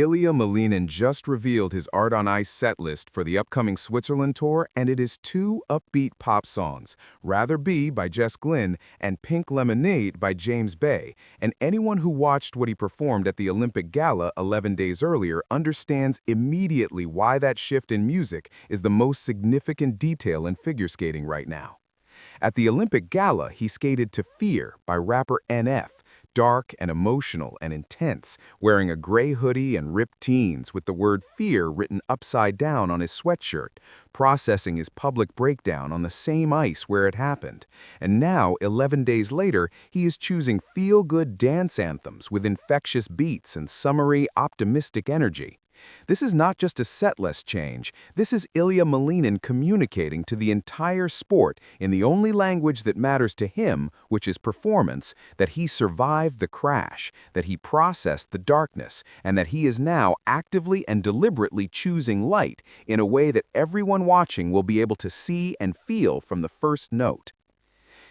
Ilia Malinin just revealed his Art on Ice setlist for the upcoming Switzerland tour, and it is two upbeat pop songs, Rather Be by Jess Glynn and Pink Lemonade by James Bay, and anyone who watched what he performed at the Olympic Gala 11 days earlier understands immediately why that shift in music is the most significant detail in figure skating right now. At the Olympic Gala, he skated to Fear by rapper NF, dark and emotional and intense, wearing a gray hoodie and ripped jeans with the word fear written upside down on his sweatshirt, processing his public breakdown on the same ice where it happened. And now, 11 days later, he is choosing feel-good dance anthems with infectious beats and summery, optimistic energy. This is not just a setlist change, this is Ilia Malinin communicating to the entire sport in the only language that matters to him, which is performance, that he survived the crash, that he processed the darkness, and that he is now actively and deliberately choosing light in a way that everyone watching will be able to see and feel from the first note.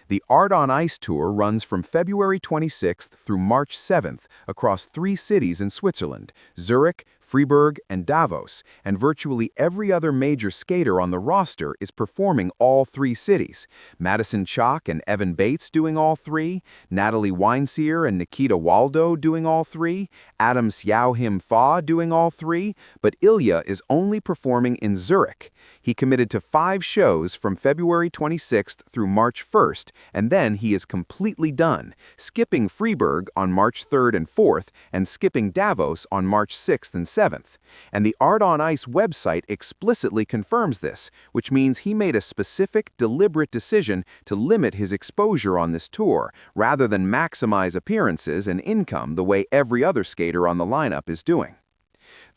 The Art on Ice tour runs from February 26th through March 7th across 3 cities in Switzerland, Zurich, Freiburg, and Davos, and virtually every other major skater on the roster is performing all 3 cities. Madison Chock and Evan Bates doing all 3, Natalie Weinseer and Nikita Waldo doing all 3, Adam Xiao-Him Fa doing all 3, but Ilia is only performing in Zurich. He committed to 5 shows from February 26th through March 1st, and then he is completely done, skipping Freiburg on March 3rd and 4th, and skipping Davos on March 6th and 7th. And the Art on Ice website explicitly confirms this, which means he made a specific, deliberate decision to limit his exposure on this tour, rather than maximize appearances and income the way every other skater on the lineup is doing.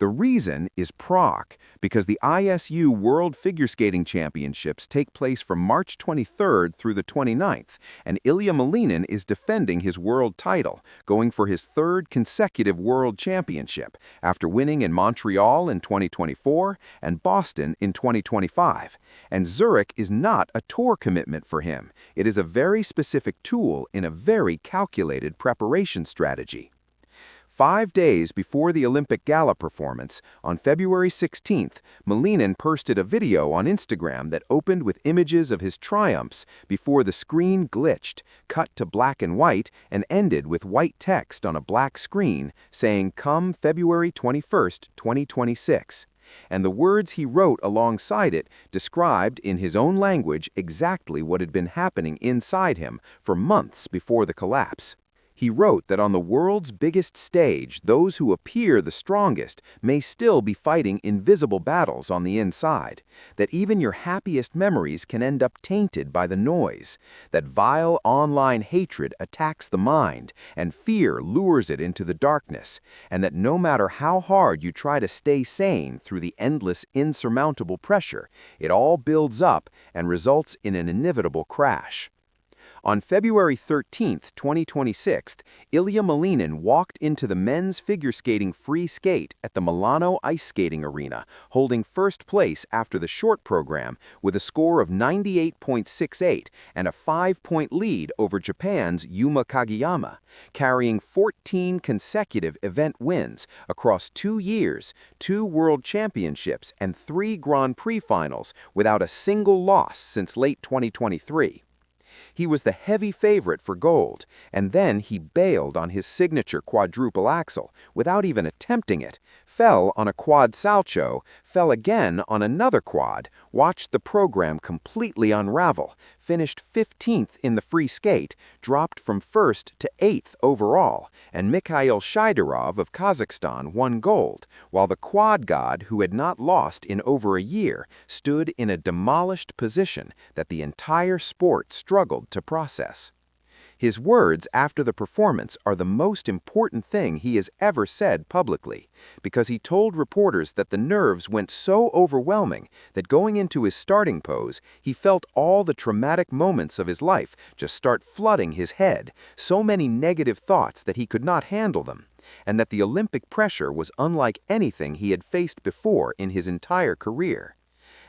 The reason is Prague, because the ISU World Figure Skating Championships take place from March 23rd through the 29th, and Ilia Malinin is defending his world title, going for his 3rd consecutive world championship, after winning in Montreal in 2024 and Boston in 2025. And Zurich is not a tour commitment for him. It is a very specific tool in a very calculated preparation strategy. 5 days before the Olympic Gala performance, on February 16th, Malinin posted a video on Instagram that opened with images of his triumphs before the screen glitched, cut to black and white, and ended with white text on a black screen saying, "Come February 21st, 2026. And the words he wrote alongside it described in his own language exactly what had been happening inside him for months before the collapse. He wrote that on the world's biggest stage, those who appear the strongest may still be fighting invisible battles on the inside, that even your happiest memories can end up tainted by the noise, that vile online hatred attacks the mind and fear lures it into the darkness, and that no matter how hard you try to stay sane through the endless, insurmountable pressure, it all builds up and results in an inevitable crash." On February 13, 2026, Ilia Malinin walked into the men's figure skating free skate at the Milano Ice Skating Arena, holding first place after the short program with a score of 98.68 and a 5-point lead over Japan's Yuma Kageyama, carrying 14 consecutive event wins across 2 years, 2 World Championships, and 3 Grand Prix finals without a single loss since late 2023. He was the heavy favorite for gold, and then he bailed on his signature quadruple axel without even attempting it, fell on a quad salcho, fell again on another quad, watched the program completely unravel, finished 15th in the free skate, dropped from 1st to 8th overall, and Mikhail Shaidarov of Kazakhstan won gold, while the quad god, who had not lost in over a year, stood in a demolished position that the entire sport struggled to process. His words after the performance are the most important thing he has ever said publicly, because he told reporters that the nerves went so overwhelming that going into his starting pose, he felt all the traumatic moments of his life just start flooding his head, so many negative thoughts that he could not handle them, and that the Olympic pressure was unlike anything he had faced before in his entire career.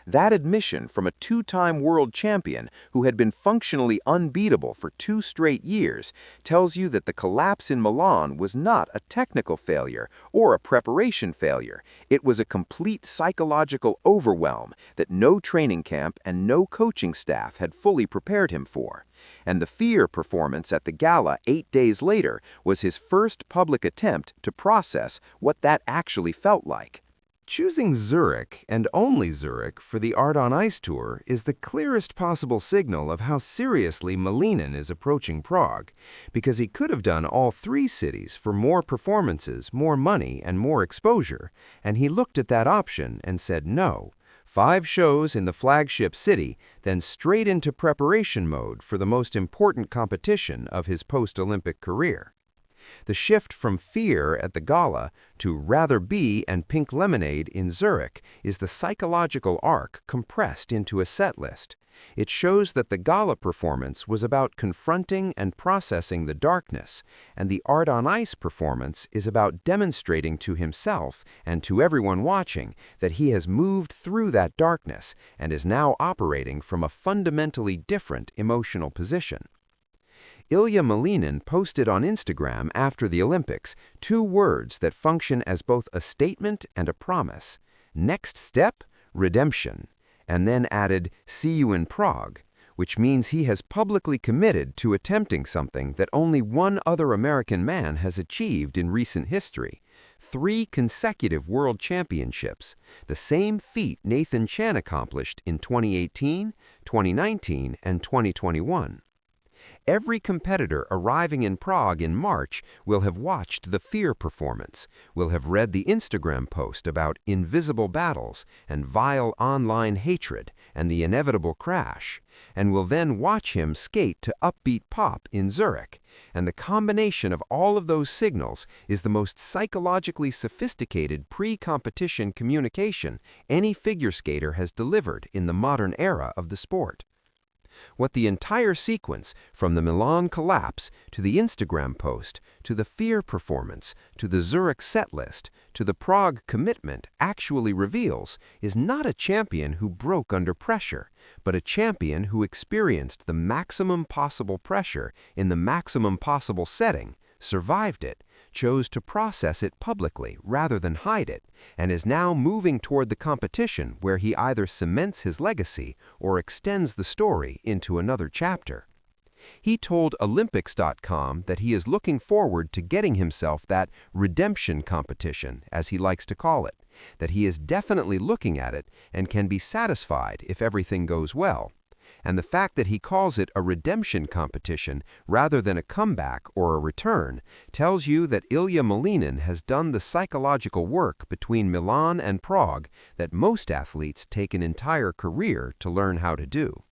That admission from a two-time world champion who had been functionally unbeatable for 2 straight years tells you that the collapse in Milan was not a technical failure or a preparation failure. It was a complete psychological overwhelm that no training camp and no coaching staff had fully prepared him for. And the fear performance at the gala 8 days later was his first public attempt to process what that actually felt like. Choosing Zurich, and only Zurich, for the Art on Ice tour is the clearest possible signal of how seriously Malinin is approaching Prague, because he could have done all 3 cities for more performances, more money, and more exposure, and he looked at that option and said no. 5 shows in the flagship city, then straight into preparation mode for the most important competition of his post-Olympic career. The shift from fear at the gala to rather be and pink lemonade in Zurich is the psychological arc compressed into a set list. It shows that the gala performance was about confronting and processing the darkness, and the Art on Ice performance is about demonstrating to himself and to everyone watching that he has moved through that darkness and is now operating from a fundamentally different emotional position. Ilia Malinin posted on Instagram after the Olympics 2 words that function as both a statement and a promise. Next step, redemption. And then added, see you in Prague, which means he has publicly committed to attempting something that only one other American man has achieved in recent history. 3 consecutive world championships, the same feat Nathan Chen accomplished in 2018, 2019, and 2021. Every competitor arriving in Prague in March will have watched the fear performance, will have read the Instagram post about invisible battles and vile online hatred and the inevitable crash, and will then watch him skate to upbeat pop in Zurich. And the combination of all of those signals is the most psychologically sophisticated pre-competition communication any figure skater has delivered in the modern era of the sport. What the entire sequence, from the Milan collapse to the Instagram post, to the fear performance, to the Zurich set list, to the Prague commitment, actually reveals is not a champion who broke under pressure, but a champion who experienced the maximum possible pressure in the maximum possible setting, survived it, chose to process it publicly rather than hide it, and is now moving toward the competition where he either cements his legacy or extends the story into another chapter. He told Olympics.com that he is looking forward to getting himself that redemption competition, as he likes to call it, that he is definitely looking at it and can be satisfied if everything goes well. And the fact that he calls it a redemption competition rather than a comeback or a return tells you that Ilia Malinin has done the psychological work between Milan and Prague that most athletes take an entire career to learn how to do.